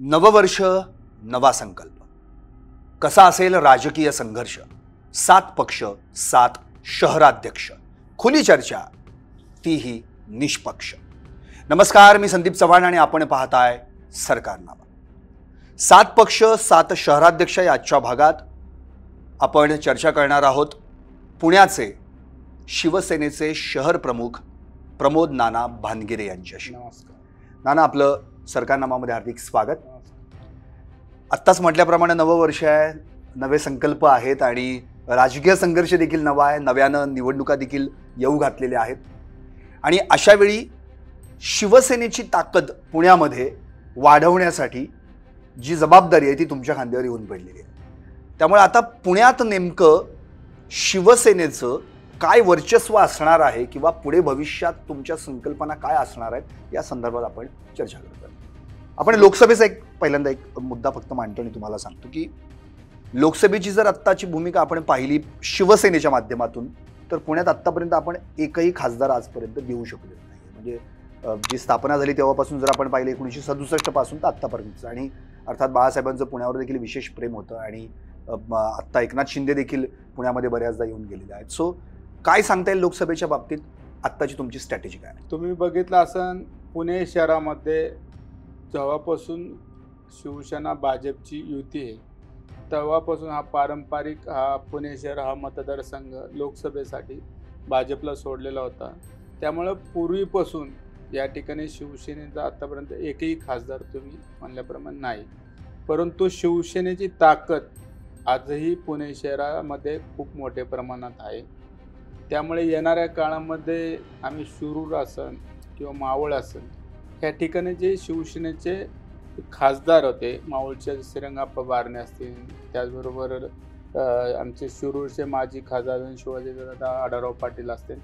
नववर्ष नवा संकल्प. कसा असेल राजकीय संघर्ष. 7 पक्ष 7 शहराध्यक्ष. खुली चर्चा, तीही निष्पक्ष. नमस्कार, मी संदीप चव्हाण आणि आपण पाहताय सरकारनामा. 7 पक्ष 7 शहराध्यक्ष या आजच्या भागात आपण चर्चा करणार आहोत पुण्याचे शिवसेनेचे शहर प्रमुख प्रमोद नाना भानगिरे यांच्याशी. नमस्कार नाना, आपलं सरकारनामामध्ये हार्दिक स्वागत. आत्ताच म्हटल्याप्रमाणे नववर्ष आहे, नवे संकल्प आहेत आणि राजकीय संघर्ष देखील नवा आहे. नव्यानं निवडणुका देखील येऊ घातलेल्या आहेत आणि अशा वेळी शिवसेनेची ताकद पुण्यामध्ये वाढवण्यासाठी जी जबाबदारी आहे ती तुमच्या खांद्यावर येऊन पडलेली आहे. त्यामुळे आता पुण्यात नेमकं शिवसेनेचं काय वर्चस्व असणार आहे किंवा पुढे भविष्यात तुमच्या संकल्पना काय असणार आहेत या संदर्भात आपण चर्चा करतोय. आपण लोकसभेचा पहिल्यांदा एक मुद्दा फक्त मांडतो आणि तुम्हाला सांगतो की लोकसभेची जर आत्ताची भूमिका आपण पाहिली शिवसेनेच्या माध्यमातून तर पुण्यात आत्तापर्यंत आपण एकही खासदार आजपर्यंत देऊ शकलो नाही. म्हणजे जी स्थापना झाली तेव्हापासून जर आपण पाहिलं 1967 पासून तर आत्तापर्यंत, आणि अर्थात बाळासाहेबांचं पुण्यावर देखील विशेष प्रेम होतं आणि आत्ता एकनाथ शिंदे देखील पुण्यामध्ये बऱ्याचदा येऊन गेलेले आहेत. सो काय सांगता येईल लोकसभेच्या बाबतीत आत्ताची तुमची स्ट्रॅटेजी काय आहे? तुम्ही बघितलं असं पुणे शहरामध्ये जेव्हापासून शिवसेना भाजपची युती आहे तेव्हापासून हा पारंपरिक पुणे शहर हा मतदारसंघ लोकसभेसाठी भाजपला सोडलेला होता. त्यामुळं पूर्वीपासून या ठिकाणी शिवसेनेचा आतापर्यंत एकही खासदार तुम्ही म्हणल्याप्रमाणे नाही, परंतु शिवसेनेची ताकद आजही पुणे शहरामध्ये खूप मोठ्या प्रमाणात आहे. त्यामुळे येणाऱ्या काळामध्ये आम्ही शिरूर असन किंवा मावळ असन या ठिकाणी जे शिवसेनेचे खासदार होते, मावळचे श्रीरंगाप्पा बारणे असतील, त्याचबरोबर आमचे शिरूरचे माजी खासदार शिवाजीदादा आढळराव पाटील असतील,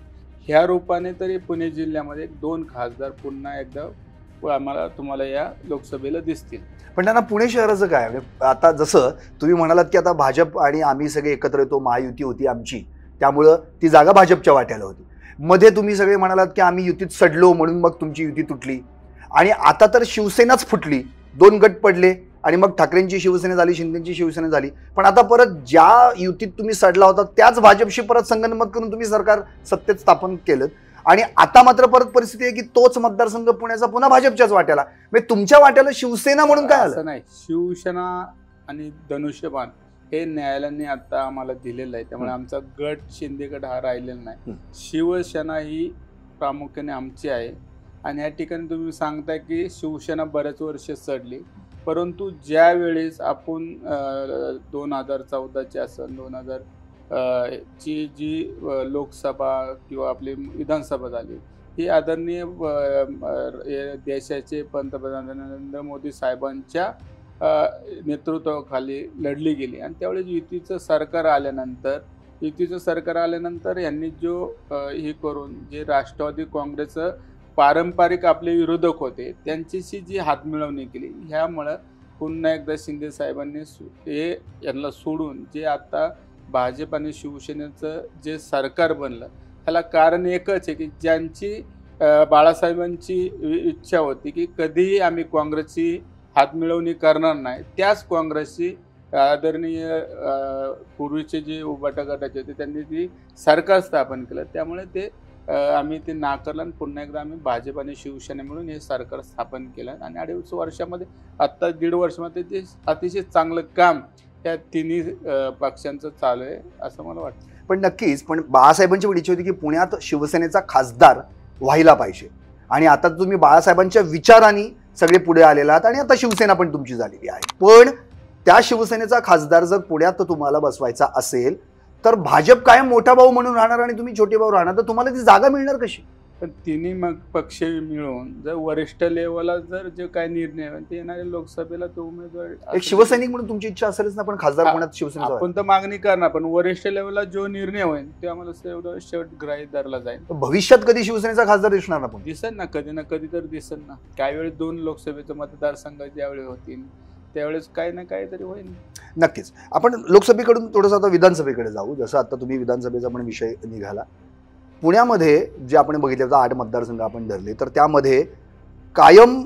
ह्या रूपाने तरी पुणे जिल्ह्यामध्ये 2 खासदार पुन्हा एकदा तुम्हाला या लोकसभेला दिसतील. पण त्यांना पुणे शहराचं काय? आता जसं तुम्ही म्हणालात की आता भाजप आणि आम्ही सगळे एकत्र येतो, महायुती होती आमची, त्यामुळं ती जागा भाजपच्या वाट्याला होती. मध्ये तुम्ही सगळे म्हणालात की आम्ही युतीत सडलो म्हणून मग तुमची युती तुटली आणि आता तर शिवसेनाच फुटली, 2 गट पडले आणि मग ठाकरेंची शिवसेना झाली, शिंदेची शिवसेना झाली. पण आता परत ज्या युतीत तुम्ही सडला होता त्याच भाजपशी परत संगनमत करून तुम्ही सरकार सत्तेत स्थापन केलं आणि आता मात्र परत परिस्थिती आहे की तोच मतदारसंघ पुण्याचा पुन्हा भाजपच्याच वाट्याला. म्हणजे तुमच्या वाट्याला शिवसेना म्हणून काय आलं? असं नाही, शिवसेना आणि धनुष्यबाण हे न्यायालयाने आता आम्हाला दिलेलं आहे. त्यामुळे आमचा गट शिंदे गट हा राहिलेला नाही. शिवसेना ही प्रामुख्याने आमची आहे आणि या ठिकाणी तुम्ही सांगताय की शिवसेना बऱ्याच वर्ष सडली, परंतु ज्या वेळेस आपण 2014ची असेल 2000 ची जी लोकसभा किंवा आपली विधानसभा झाली ही आदरणीय देशाचे पंतप्रधान नरेंद्र मोदी साहेबांच्या नेतृत्वाखाली लढली गेली आणि त्यावेळेस युतीचं सरकार आल्यानंतर यांनी जो हे करून जे राष्ट्रवादी काँग्रेसचं पारंपरिक आपले विरोधक होते त्यांच्याशी जी हातमिळवणी केली, ह्यामुळं पुन्हा एकदा शिंदे साहेबांनी हे यांना सोडून जे आता भाजप आणि शिवसेनेचं जे सरकार बनलं ह्याला कारण एकच आहे की ज्यांची बाळासाहेबांची इच्छा होती की कधीही आम्ही काँग्रेसची हातमिळवणी करणार नाही, त्याच काँग्रेसची आदरणीय पूर्वीचे जे उबाटा गटाचे होते त्यांनी ती सरकार स्थापन केलं. त्यामुळे ते आम्ही ते नाकारलं आणि पुन्हा एकदा आम्ही भाजप आणि शिवसेना मिळून हे सरकार स्थापन केलं आणि 2.5 वर्षामध्ये आत्ता 1.5 वर्षामध्ये ते अतिशय चांगलं काम या तिन्ही पक्षांचं चालू आहे असं मला वाटतं. पण नक्कीच, पण बाळासाहेबांची इच्छा होती की पुण्यात शिवसेनेचा खासदार व्हायला पाहिजे आणि आता तुम्ही बाळासाहेबांच्या विचारांनी सगळे पुढे आलेला आहात आणि आता शिवसेना पण तुमची झालेली आहे. पण त्या शिवसेनेचा खासदार जर पुण्यात तुम्हाला बसवायचा असेल तर भाजप कायम मोठा भाऊ म्हणून राहणार आणि तुम्ही छोटे भाऊ राहणार, तर तुम्हाला ती जागा मिळणार कशी? पण तिन्ही मग पक्ष मिळून जर वरिष्ठ लेवलला जर जे काय निर्णय ते येणाऱ्या लोकसभेला तो उमेदवार एक शिवसैनिक म्हणून तुमची इच्छा असेलच ना, पण खासदार पुण्यात शिवसेना आपण तर मागणी करणार, पण वरिष्ठ लेवलला जो निर्णय होईल ते आम्हाला एवढं शेवट धरला जाईल. भविष्यात कधी शिवसेनेचा खासदार दिसणार ना? पण दिसेल ना, कधी तर दिसेल ना. काही वेळेस 2 लोकसभेचे मतदारसंघ ज्यावेळी होतील त्यावेळेस काही ना काहीतरी होईल. नक्कीच. आपण लोकसभेकडून थोडंसं आता विधानसभेकडे जाऊ. जसं आता तुम्ही विधानसभेचा पण विषय निघाला, पुण्यामध्ये जे आपण बघितलं 8 मतदारसंघ आपण धरले तर त्यामध्ये कायम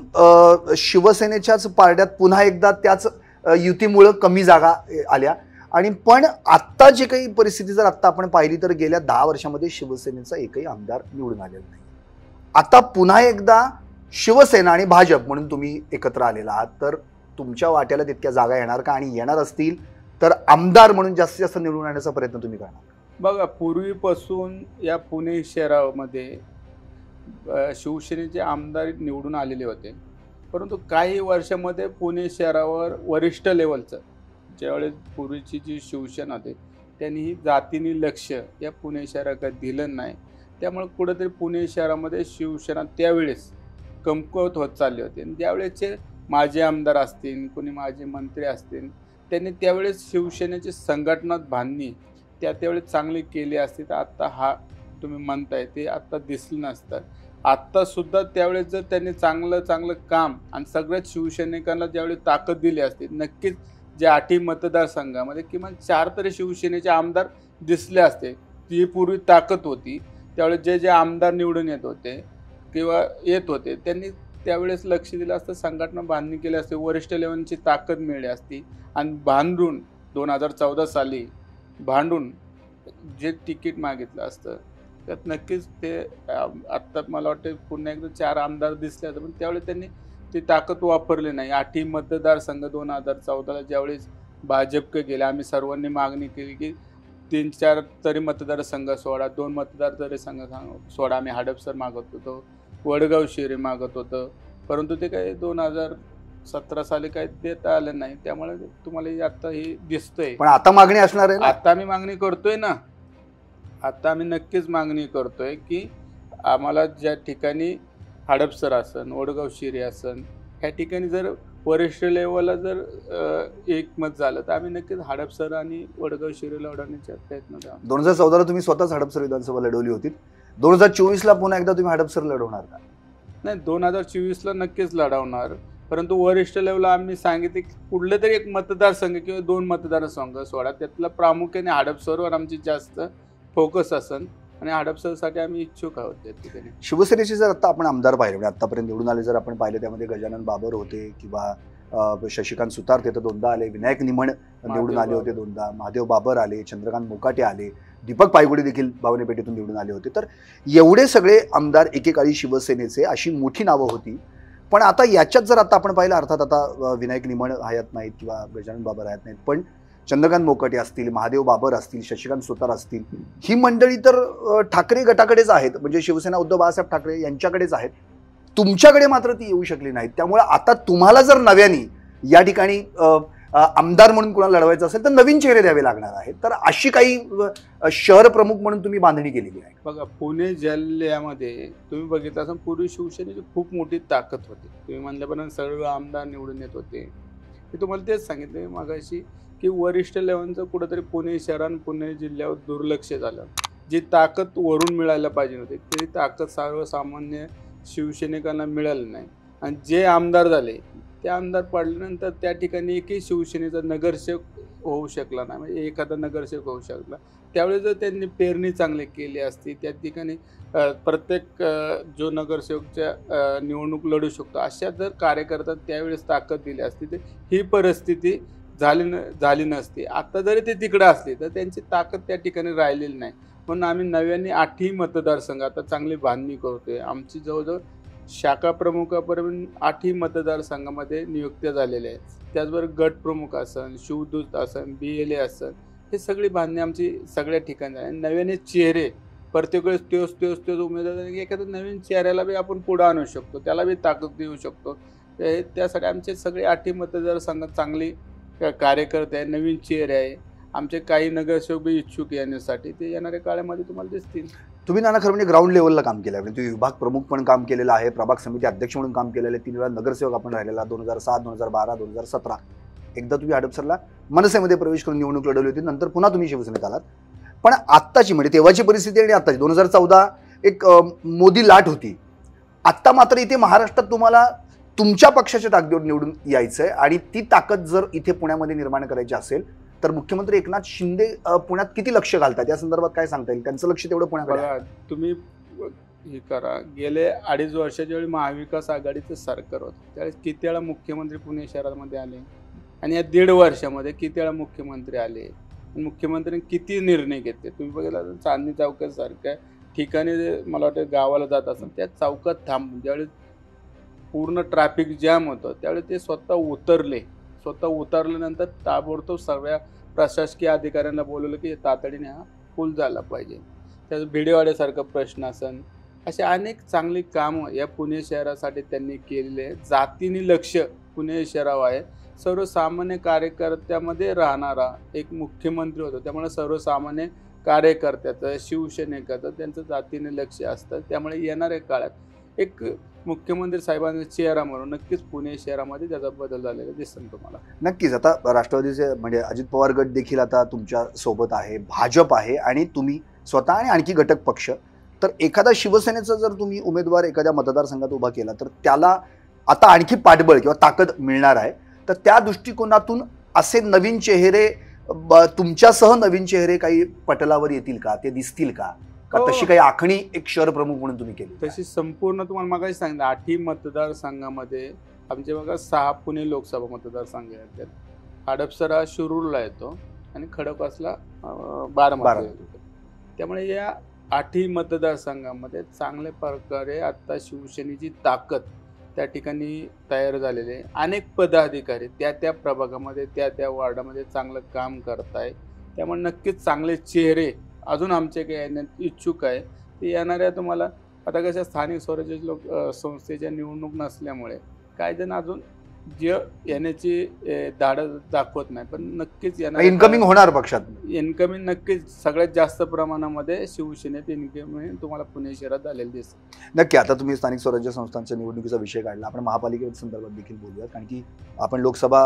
शिवसेनेच्याच पारड्यात पुन्हा एकदा त्याच युतीमुळं कमी जागा आल्या आणि पण आत्ता जी काही परिस्थिती जर आत्ता आपण पाहिली तर गेल्या 10 वर्षामध्ये शिवसेनेचा एकही आमदार निवडून आलेला नाही. आता पुन्हा एकदा शिवसेना आणि भाजप म्हणून तुम्ही एकत्र आलेला आहात, तर तुमच्या वाट्याला तितक्या जागा येणार का? आणि येणार असतील तर आमदार म्हणून जास्तीत जास्त निवडून आणण्याचा प्रयत्न तुम्ही करणार? बघा, पूर्वीपासून या पुणे शहरामध्ये शिवसेनेचे आमदार निवडून आलेले होते, परंतु काही वर्षामध्ये पुणे शहरावर वरिष्ठ लेवलचं ज्यावेळेस पूर्वीची जी शिवसेना होती त्यांनी जातीने लक्ष या पुणे शहराकडे दिलं नाही. त्यामुळे कुठंतरी पुणे शहरामध्ये शिवसेना त्यावेळेस कमकुवत होत चालली होती. आणि त्यावेळेसचे माजी आमदार असतील, कोणी माजी मंत्री असतील, त्यांनी त्यावेळेस शिवसेनेची संघटना बांधणी त्यावेळेस चांगली केली असती तर आत्ता हा तुम्ही म्हणताय ते आत्ता दिसलं नसतं. आत्तासुद्धा त्यावेळेस जर त्यांनी चांगलं काम आणि सगळ्याच शिवसैनिकांना ज्यावेळेस ताकद दिली असती, नक्कीच ज्या 8 मतदारसंघामध्ये किमान 4 तरी शिवसेनेचे आमदार दिसले असते. ती पूर्वी ताकद होती. त्यावेळेस जे आमदार निवडून येत होते किंवा येत होते त्यांनी त्यावेळेस लक्ष दिलं असतं, संघटना बांधणी केली असते, वरिष्ठ लेवलची ताकद मिळाली असती आणि भांडून 2014 साली भांडून जे तिकीट मागितलं असतं त्यात नक्कीच ते आत्ता मला वाटतं पुन्हा एकदा 4 आमदार दिसले असते. पण त्यावेळेस त्यांनी ती ताकद वापरली नाही. 8 मतदारसंघ 2014ला ज्यावेळेस भाजपकडे गेले, आम्ही सर्वांनी मागणी केली की 3-4 तरी मतदारसंघ सोडा, 2 मतदार तरी संघ सोडा. आम्ही हडपसर मागत होतो, वडगाव शिरी मागत होतं, परंतु ते काही 2017 साली काही देता आलं नाही. त्यामुळे तुम्हाला आता हे दिसतंय. पण आता मागणी असणार आहे ना? आता आम्ही मागणी करतोय ना, आता आम्ही नक्कीच मागणी करतोय की आम्हाला ज्या ठिकाणी हडपसर असन, वडगाव शिरी असन, ह्या ठिकाणी जर वरिष्ठ लेवलला जर एकमत झालं तर आम्ही नक्कीच हडपसर आणि वडगाव शिरी लढवण्याचा प्रयत्न करू. 2014ला तुम्ही स्वतःच हडपसर विधानसभा लढवली होती. 2024ला पुन्हा एकदा तुम्ही हडपसर लढवणार का? नाही, 2024ला नक्कीच लढवणार, परंतु वरिष्ठ लेवलला आम्ही सांगितले की कुठले तरी एक मतदारसंघ किंवा 2 मतदारसंघ सोडा, त्यातला प्रामुख्याने हडपसरवर आमची जास्त फोकस असन आणि हडपसरसाठी आम्ही इच्छुक आहोत. त्या ठिकाणी शिवसेनेचे जर आता आपण आमदार पाहिले, म्हणजे आतापर्यंत निवडून आले जर आपण पाहिले, त्यामध्ये गजानन बाबर होते किंवा शशिकांत सुतार ते तर 2दा आले, विनायक निमण निवडून आले होते 2दा, महादेव बाबर आले, चंद्रकांत मोकाटे आले, दीपक पायगुडे देखील भावने पेठेतून निवडून आले होते. तर एवढे सगळे आमदार एकेकाळी शिवसेनेचे, अशी मोठी नावं होती. पण आता याच्यात जर आता आपण पाहिलं, अर्थात आता विनायक निमण हयात नाहीत किंवा गजानन बाबर हयात नाहीत, पण चंद्रकांत मोकाटे असतील, महादेव बाबर असतील, शशिकांत सुतार असतील, ही मंडळी तर ठाकरे गटाकडेच आहेत, म्हणजे शिवसेना उद्धव बाळासाहेब ठाकरे यांच्याकडेच आहेत. तुमच्याकडे मात्र ती येऊ शकली नाहीत. त्यामुळे आता तुम्हाला जर नव्याने या ठिकाणी आमदार म्हणून कुणाला लढवायचं असेल तर नवीन चेहरे द्यावे लागणार आहेत. तर अशी काही शहर प्रमुख म्हणून तुम्ही बांधणी केलेली आहे? बघा, पुणे जिल्ह्यामध्ये तुम्ही बघितलं असं पूर्वी शिवसेनेची खूप मोठी ताकद होती. तुम्ही म्हणल्यापर्यंत सर्व आमदार निवडून येत होते. मी तुम्हाला तेच सांगितले मागाशी की वरिष्ठ लेवलचं कुठंतरी पुणे शहर आणि पुणे जिल्ह्यावर दुर्लक्ष झालं. जी ताकद वरून मिळायला पाहिजे होती ती ताकद सर्वसामान्य शिवसैनिकांना मिळाली नाही. आणि जे आमदार झाले ते आमदार पडल्यानंतर त्या ठिकाणी एकही शिवसेनेचा नगरसेवक होऊ शकला नाही, म्हणजे एखादा नगरसेवक होऊ शकला. त्यावेळेस जर त्यांनी पेरणी चांगली केली असती, त्या ठिकाणी प्रत्येक जो नगरसेवकच्या निवडणूक लढू शकतो अशा जर कार्यकर्ता त्यावेळेस ताकद दिली असती तर ही परिस्थिती झाली नसती. आता जरी ते तिकडे असले तर त्यांची ताकद त्या ठिकाणी राहिलेली नाही. म्हणून आम्ही नव्याने 8 मतदारसंघ आता चांगली बांधणी करतोय. आमची जवळजवळ शाखा प्रमुखापर्यंत 8 मतदारसंघामध्ये नियुक्त्या झालेल्या आहेत. त्याचबरोबर गट प्रमुख असन, शिवदूत असन, BLA असन, हे सगळी बांधणी आमची सगळ्या ठिकाणी आहे. नव्याने चेहरे प्रत्येक वेळेस तोच उमेदवार, एखाद्या नवीन चेहऱ्याला बी आपण पुढे आणू शकतो, त्याला बी ताकद देऊ शकतो. त्यासाठी आमचे सगळे 8 मतदारसंघात चांगली कार्यकर्ते आहे, नवीन चेहरे आहे. आमचे काही नगरसेवक बी इच्छुक येण्यासाठी, ते येणाऱ्या काळामध्ये तुम्हाला दिसतील. तुम्ही नाना खरं म्हणजे ग्राउंड लेवलला काम केलं आहे, म्हणजे तुम्ही विभाग प्रमुख पण काम केलेलं आहे, प्रभाग समिती अध्यक्ष म्हणून काम केलेलं आहे, 3 वेळा नगरसेवक आपण राहिलेला, 2007, 2012, 2017. एकदा तुम्ही हडपसरला मनसेमध्ये प्रवेश करून निवडणूक लढवली होती, नंतर पुन्हा तुम्ही शिवसेनेत आलात. पण आत्ताची म्हणजे तेव्हाची परिस्थिती आणि आत्ताची 2014 एक मोदी लाट होती. आत्ता मात्र इथे महाराष्ट्रात तुम्हाला तुमच्या पक्षाच्या ताकदीवर निवडून यायचं आहे आणि ती ताकद जर इथे पुण्यामध्ये निर्माण करायची असेल तर मुख्यमंत्री एकनाथ शिंदे पुण्यात किती लक्ष घालतात या संदर्भात काय सांगता येईल? त्यांचं लक्ष तेवढं पुण्याकडे आहे. तुम्ही हे करा. गेले 2.5 वर्षाच्या वेळी महाविकास आघाडीचं सरकार होतं त्यावेळेस किती वेळा मुख्यमंत्री पुणे शहरामध्ये आले आणि या 1.5 वर्षामध्ये किती वेळा मुख्यमंत्री आले, मुख्यमंत्र्यांनी किती निर्णय घेतले. तुम्ही बघितला तर चांदणी चौकासारख्या ठिकाणी मला वाटतं गावाला जात असेल त्या चौकात थांबून ज्यावेळेस पूर्ण ट्रॅफिक जॅम होतं त्यावेळेस ते स्वतः उतरले. स्वतः उतरल्यानंतर ताबडतोब सगळ्या प्रशासकीय अधिकाऱ्यांना बोलवलं की तातडीने हा पूल झाला पाहिजे. त्याचं भिडेवाड्यासारखा प्रश्न असन, असे अनेक चांगली कामं या पुणे शहरासाठी त्यांनी केलेले आहे. जातीने लक्ष पुणे शहरावर आहे. सर्वसामान्य कार्यकर्त्यामध्ये राहणारा एक मुख्यमंत्री होता, त्यामुळे सर्वसामान्य कार्यकर्त्याचं शिवसैनिकाचं त्यांचं जातीने लक्ष असतं. त्यामुळे येणाऱ्या काळात एक मुख्यमंत्री साहेबांचा चेहरा म्हणून नक्कीच पुणे शहरामध्ये त्याचा बदल झालेला दिसेल तुम्हाला. नक्कीच. आता राष्ट्रवादीचे म्हणजे अजित पवार गट देखील आता तुमच्या सोबत आहे, भाजप आहे आणि तुम्ही स्वतः आणि आणखी घटक पक्ष. तर एखादा शिवसेनेचा जर तुम्ही उमेदवार एखाद्या मतदारसंघात उभा केला तर त्याला आता आणखी पाठबळ किंवा ताकद मिळणार आहे. तर त्या दृष्टिकोनातून असे नवीन चेहरे तुमच्यासह नवीन चेहरे काही पटलावर येतील का, ते दिसतील का, हो. तशी काही आखणी एक शहर प्रमुख म्हणून तुम्ही केली? तशी संपूर्ण तुम्हाला मागाशी सांगितलं 8ही मतदारसंघामध्ये आमचे बघा 6 पुणे लोकसभा मतदारसंघ आहेत. त्यात हडपसर हा शिरूरला येतो आणि खडकवासला बारामती येतो. त्यामुळे या 8ही मतदारसंघामध्ये चांगल्या प्रकारे आता शिवसेनेची ताकद त्या ठिकाणी तयार झालेली आहे. अनेक पदाधिकारी त्या प्रभागामध्ये त्या वार्डामध्ये चांगलं काम करत आहे. त्यामुळे नक्कीच चांगले चेहरे अजून आमचे काही येण्यात इच्छुक आहे. ते येणाऱ्या तुम्हाला आता कशा स्थानिक स्वराज्य संस्थेच्या निवडणूक नसल्यामुळे काही जण अजून जे येण्याची धाडस दाखवत नाही, पण नक्कीच येणार इन्कमिंग होणार पक्षात. इन्कमिंग नक्कीच सगळ्यात जास्त प्रमाणामध्ये शिवसेनेत इन्कमिंग तुम्हाला पुणे शहरात झालेलं दिसतं. नक्की. आता तुम्ही स्थानिक स्वराज्य संस्थांच्या निवडणुकीचा विषय काढला, आपण महापालिके संदर्भात देखील बोलूयात. कारण की आपण लोकसभा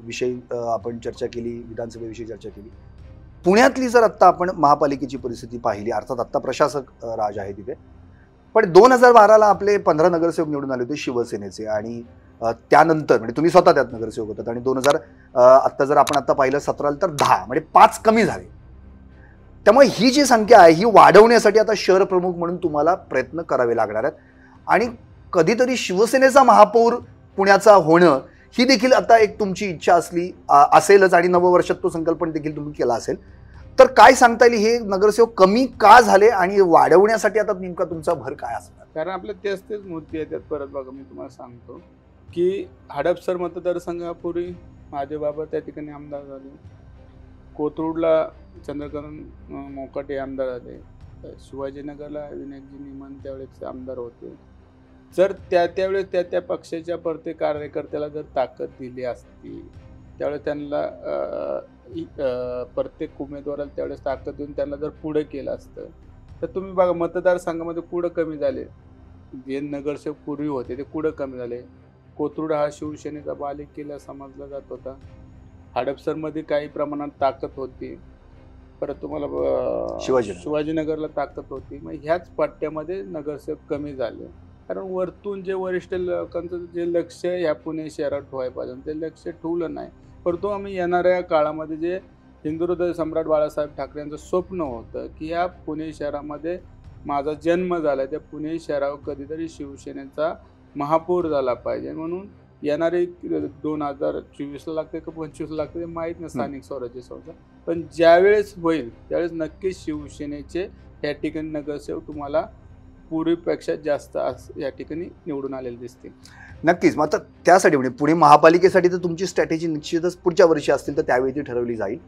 विषयी आपण चर्चा केली, विधानसभेविषयी चर्चा केली. पुण्यातली जर आत्ता आपण महापालिकेची परिस्थिती पाहिली, अर्थात आत्ता प्रशासक राज आहे तिथे, पण 2012ला आपले 15 नगरसेवक निवडून आले होते शिवसेनेचे आणि त्यानंतर म्हणजे तुम्ही स्वतः त्यात नगरसेवक होतात आणि 2000 आत्ता जर आपण आता पाहिलं 17 तर 10 म्हणजे 5 कमी झाले. त्यामुळे ही जी संख्या आहे ही वाढवण्यासाठी आता शहर प्रमुख म्हणून तुम्हाला प्रयत्न करावे लागणार आहेत आणि कधीतरी शिवसेनेचा महापौर पुण्याचा होणं ही देखील आता एक तुमची इच्छा असेलच आणि नववर्षात तो संकल्पना देखील तुम्ही केला असेल. तर काय सांगता येईल, हे नगरसेवक कमी का झाले आणि वाढवण्यासाठी आता नेमका तुमचा भर काय असणार? कारण आपले तेच मुद्दे येतात. परत बघा मी तुम्हाला सांगतो की हडपसर मतदारसंघापूर्वी माझे बाबा त्या ठिकाणी आमदार झाले. कोथरूडला चंद्रकांत मोकाटे आमदार झाले. शिवाजीनगरला विनायकजी निमन त्यावेळेस आमदार होते. जर त्यावेळेस त्या पक्षाच्या प्रत्येक कार्यकर्त्याला जर ताकद दिली असती, त्यावेळेस त्यांना प्रत्येक उमेदवाराला त्यावेळेस ताकद देऊन त्यांना जर पुढे केलं असतं तर तुम्ही बघा मतदारसंघामध्ये कुठं कमी झाले. जे नगरसेवक पूर्वी होते ते कुठं कमी झाले. कोथरूड हा शिवसेनेचा बालेकिल्ला समजला जात होता. हडपसरमध्ये काही प्रमाणात ताकद होती. परत तुम्हाला शिवाजीनगरला ताकद होती. मग ह्याच पट्ट्यामध्ये नगरसेवक कमी झाले. कारण वरतून जे वरिष्ठ लोकांचं जे लक्ष ह्या पुणे शहरात ठेवायला पाहिजे ते लक्ष ठेवलं नाही. परंतु आम्ही येणाऱ्या काळामध्ये जे हिंदुहृदय सम्राट बाळासाहेब ठाकरे यांचं स्वप्न होतं की या पुणे शहरामध्ये माझा जन्म झाला, त्या पुणे शहरावर कधीतरी शिवसेनेचा महापौर झाला पाहिजे. म्हणून येणारे 2024ला लागते का 25ला लागते ते माहीत नाही स्थानिक स्वराज्य संस्था, पण ज्यावेळेस होईल त्यावेळेस नक्कीच शिवसेनेचे या ठिकाणी नगरसेवक तुम्हाला पूर्वीपेक्षा जास्त या ठिकाणी निवडून आलेले दिसतील. नक्कीच. मग आता त्यासाठी म्हणजे पुणे महापालिकेसाठी तर तुमची स्ट्रॅटेजी निश्चितच पुढच्या वर्षी असतील तर त्यावेळी ती ठरवली जाईल.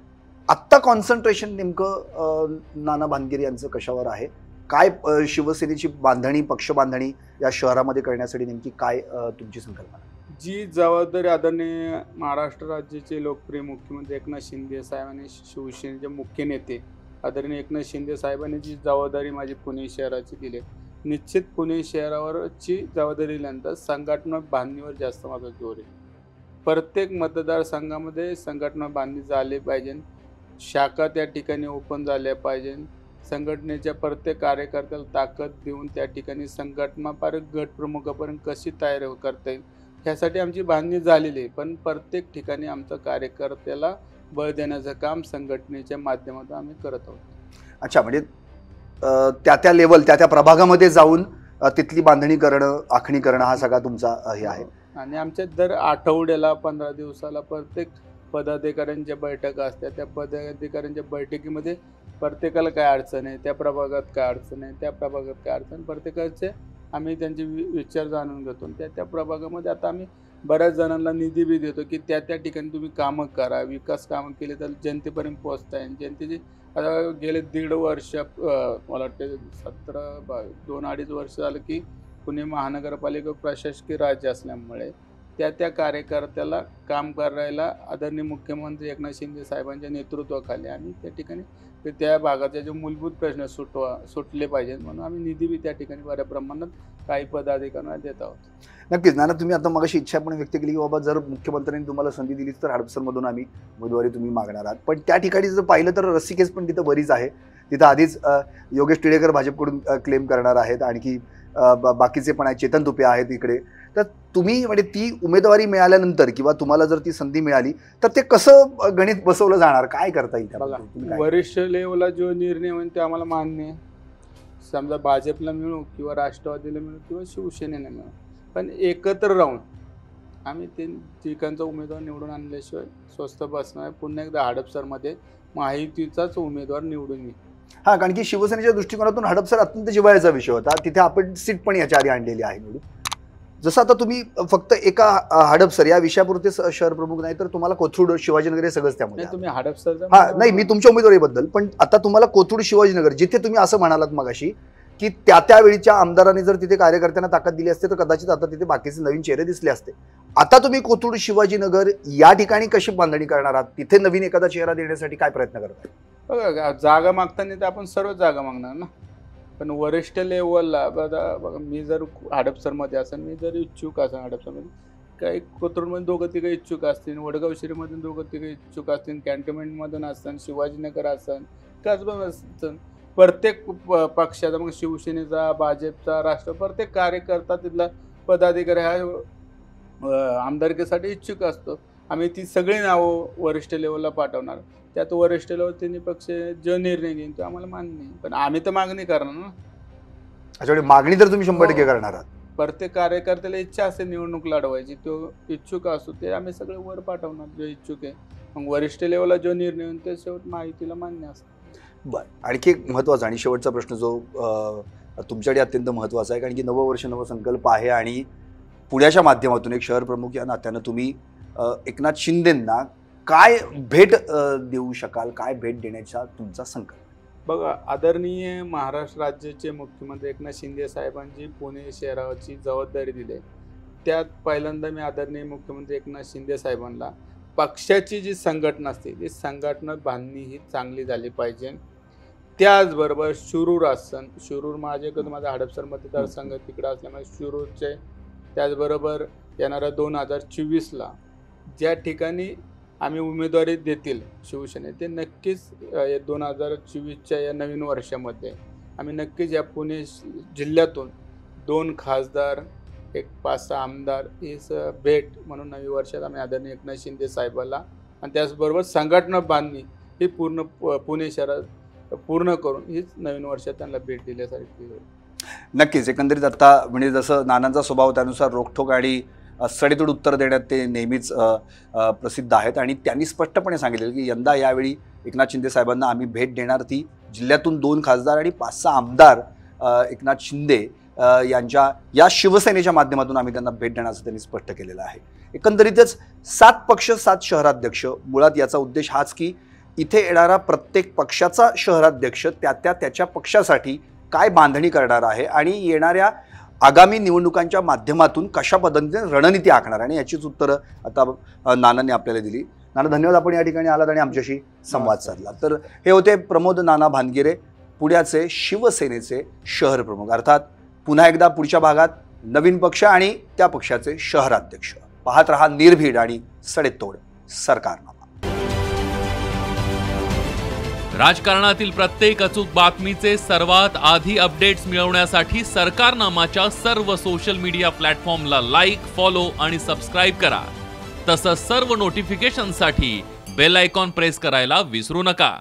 आत्ता कॉन्सन्ट्रेशन नेमकं नाना भानगिरे यांचं कशावर आहे? काय शिवसेनेची बांधणी, पक्ष बांधणी या शहरामध्ये करण्यासाठी नेमकी काय तुमची संकल्पना? जी जबाबदारी आदरणीय महाराष्ट्र राज्याचे लोकप्रिय मुख्यमंत्री एकनाथ शिंदे साहेबांनी, शिवसेनेचे मुख्य नेते आदरणीय एकनाथ शिंदे साहेबांनी जी जबाबदारी माझी पुणे शहराची दिली, निश्चित पुणे शहरावरची जबाबदारी दिल्यानंतर संघटना बांधणीवर जास्त माझा जोर आहे. प्रत्येक मतदारसंघामध्ये संघटना बांधणी झाली पाहिजे. शाखा त्या ठिकाणी ओपन झाल्या पाहिजे. संघटनेच्या प्रत्येक कार्यकर्त्याला ताकद देऊन त्या ठिकाणी संघटना गट प्रमुखापर्यंत कशी तयार करता येईल ह्यासाठी आमची बांधणी झालेली आहे. पण प्रत्येक ठिकाणी आमचं कार्यकर्त्याला बळ देण्याचं काम संघटनेच्या माध्यमातून आम्ही करत आहोत. अच्छा, म्हणजे त्या त्या लेवल त्या त्या प्रभागामध्ये जाऊन तिथली बांधणी करणं, आखणी करणं हा सगळा तुमचा हे आहे. आणि आमच्या दर आठवड्याला 15 दिवसाला प्रत्येक पदाधिकाऱ्यांच्या बैठका असतात. त्या पदाधिकाऱ्यांच्या बैठकीमध्ये प्रत्येकाला काय अडचण आहे, त्या प्रभागात काय अडचण आहे, त्या प्रभागात काय अडचण, प्रत्येकाचे आम्ही त्यांचे विचार जाणून घेतो. त्या प्रभागामध्ये आता आम्ही बऱ्याच जणांना निधी बी देतो की त्या ठिकाणी तुम्ही कामं करा, विकास कामं केले तर जनतेपर्यंत पोहोचता येईल. जनतेची आता गेले 1.5 वर्ष मला वाटते 2-2.5 वर्ष झालं की पुणे महानगरपालिका प्रशासकीय राज्य असल्यामुळे त्या कार्यकर्त्याला काम करायला आदरणीय मुख्यमंत्री एकनाथ शिंदे साहेबांच्या नेतृत्वाखाली आम्ही त्या ठिकाणी त्या भागाचे जे मूलभूत प्रश्न सुटले पाहिजेत म्हणून आम्ही निधी बी त्या ठिकाणी बऱ्या प्रमाणात काही पदाधिकाऱ्यांना देत आहोत. नक्कीच नाना, तुम्ही आता मगाशी इच्छा पण व्यक्त केली की बाबा जर मुख्यमंत्र्यांनी तुम्हाला संधी दिली तर हडपसरमधून आम्ही उमेदवारी तुम्ही मागणार आहात. पण त्या ठिकाणी जर पाहिलं तर रस्सीखेच पण तिथं बरीच आहे. तिथं आधीच योगेश टिळेकर भाजपकडून क्लेम करणार आहेत, आणखी बाकीचे पण आहेत, चेतन तुपे आहेत इकडे. तर तुम्ही म्हणजे ती उमेदवारी मिळाल्यानंतर किंवा तुम्हाला जर ती संधी मिळाली तर ते कसं गणित बसवलं जाणार, काय करता येईल? वरिष्ठ लेवलला जो निर्णय होईल ते आम्हाला मान्य आहे. समजा भाजपला मिळू किंवा राष्ट्रवादीला मिळू किंवा शिवसेनेला मिळू, पण एकत्र राहून आम्ही ते ठिकाणचा उमेदवार निवडून आणल्याशिवाय स्वस्त बसणार. पुन्हा एकदा हडपसरमध्ये महायुतीचाच उमेदवार निवडून येईल. हा, कारण की शिवसेनेच्या दृष्टिकोनातून हडपसर अत्यंत जिव्हाळ्याचा विषय होता. तिथे आपण सीट पण याच्या आधी आणलेली आहे निवडून. जसं आता तुम्ही फक्त एका हडपसर या विषयापुरते शहर प्रमुख नाही तर तुम्हाला कोथरूड, शिवाजीनगर हे सगळंच त्यामध्ये. तुम्ही हडपसर नाही, मी तुमच्या उमेदवारीबद्दल, पण आता तुम्हाला कोथरूड, शिवाजीनगर जिथे तुम्ही असं म्हणालात मगाशी की त्यावेळीच्या आमदारांनी जर तिथे कार्यकर्त्यांना ताकद दिली असते तर कदाचित आता तिथे बाकीचे नवीन चेहरे दिसले असते. आता तुम्ही कोथरूड, शिवाजीनगर या ठिकाणी कशी बांधणी करणार आहात? तिथे नवीन एखादा चेहरा देण्यासाठी काय प्रयत्न करताय? बघा, जागा मागताना तर आपण सर्व जागा मागणार ना, पण वरिष्ठ लेवलला बघा मी जर हडपसरमध्ये असेल, मी जर इच्छुक असेल हडपसरमध्ये, काही कोथरूडमध्ये 2-3 इच्छुक असतील, वडगाव शिरीमधून 2-3 इच्छुक असतील, कॅन्टोन्मेंटमधून असतील, शिवाजीनगर असेल, कसबा असेल, प्रत्येक पक्षाचा मग शिवसेनेचा, भाजपचा, राष्ट्र प्रत्येक कार्यकर्ता तिथला पदाधिकारी हा आमदारकीसाठी इच्छुक असतो. आम्ही ती सगळी नावं वरिष्ठ लेवलला पाठवणार. त्यात वरिष्ठ लेवल तिन्ही पक्ष जो निर्णय घेईन तो आम्हाला मान्य नाही, पण आम्ही तर मागणी करणार ना. त्याच्यामुळे मागणी तर तुम्ही 100% करणार आहात. प्रत्येक कार्यकर्त्याला इच्छा असेल निवडणूक लढवायची, तो इच्छुक असतो ते आम्ही सगळे वर पाठवणार जो इच्छुक आहे. मग वरिष्ठ लेवलला जो निर्णय होईल ते शेवट माहितीला मान्य असतं. बरं, आणखी एक महत्त्वाचा आणि शेवटचा प्रश्न जो तुमच्याकडे अत्यंत महत्त्वाचा आहे, कारण की नवं वर्ष नवं संकल्प आहे आणि पुण्याच्या माध्यमातून एक शहर प्रमुख या नात्यानं तुम्ही एकनाथ शिंदेंना काय भेट देऊ शकाल, काय भेट देण्याचा तुमचा संकल्प? बघा, आदरणीय महाराष्ट्र राज्याचे मुख्यमंत्री एकनाथ शिंदे साहेबांची पुणे शहराची जबाबदारी दिली. त्यात पहिल्यांदा मी आदरणीय मुख्यमंत्री एकनाथ शिंदे साहेबांना पक्षाची जी संघटना असते ती संघटना बांधणी ही चांगली झाली पाहिजे. त्याचबरोबर शिरूर असन, शिरूर माझा हडपसर मतदारसंघ तिकडं असल्यामुळे शिरूरचे, त्याचबरोबर येणाऱ्या 2024ला ज्या ठिकाणी आम्ही उमेदवारी देतील शिवसेने, ते नक्कीच 2024च्या या नवीन वर्षामध्ये आम्ही नक्कीच या पुणे जिल्ह्यातून 2 खासदार, 5-6 आमदार ही भेट म्हणून नवीन वर्षात आम्ही आदरणीय एकनाथ शिंदे साहेबाला आणि त्याचबरोबर संघटना बांधणी ही पूर्ण पुणे शहरात पूर्ण करून हीच नवीन वर्षात त्यांना भेट दिल्यासारखी. नक्कीच, एकंदरीत आता म्हणजे जसं नानांचा स्वभाव त्यानुसार रोखठोक आणि सडेतोड उत्तर देण्यात ते नेहमीच प्रसिद्ध आहेत आणि त्यांनी स्पष्टपणे सांगितलेलं की यंदा यावेळी एकनाथ शिंदे साहेबांना आम्ही भेट देणार ती जिल्ह्यातून 2 खासदार आणि 5-6 आमदार एकनाथ शिंदे यांच्या या शिवसेनेच्या माध्यमातून आम्ही त्यांना भेट देण्याचं त्यांनी स्पष्ट केलेलं आहे. एकंदरीतच 7 पक्ष 7 शहराध्यक्ष, मुळात याचा उद्देश हाच की इथे येणारा प्रत्येक पक्षाचा शहराध्यक्ष त्याच्या पक्षासाठी काय बांधणी करणार आहे आणि येणाऱ्या आगामी निवडणुकांच्या माध्यमातून कशा पद्धतीने रणनीती आखणार आणि याचीच उत्तरं आता नानांनी आपल्याला दिली. नाना, धन्यवाद, आपण या ठिकाणी आलात आणि आमच्याशी संवाद साधला. तर हे होते प्रमोद नाना भानगिरे, पुण्याचे शिवसेनेचे शहर प्रमुख. अर्थात पुन्हा एकदा पुढच्या भागात नवीन पक्ष आणि त्या पक्षाचे शहराध्यक्ष. पाहत रहा निर्भीड आणि सडेतोड सरकारनामा. राजकारणातील प्रत्येक अचूक बातमीचे सर्वात आधी अपडेट्स मिळवण्यासाठी सरकारनामाच्या सर्व सोशल मीडिया प्लॅटफॉर्मला लाईक, फॉलो आणि सबस्क्राईब करा. तसंच सर्व नोटिफिकेशनसाठी बेल आयकॉन प्रेस करायला विसरू नका.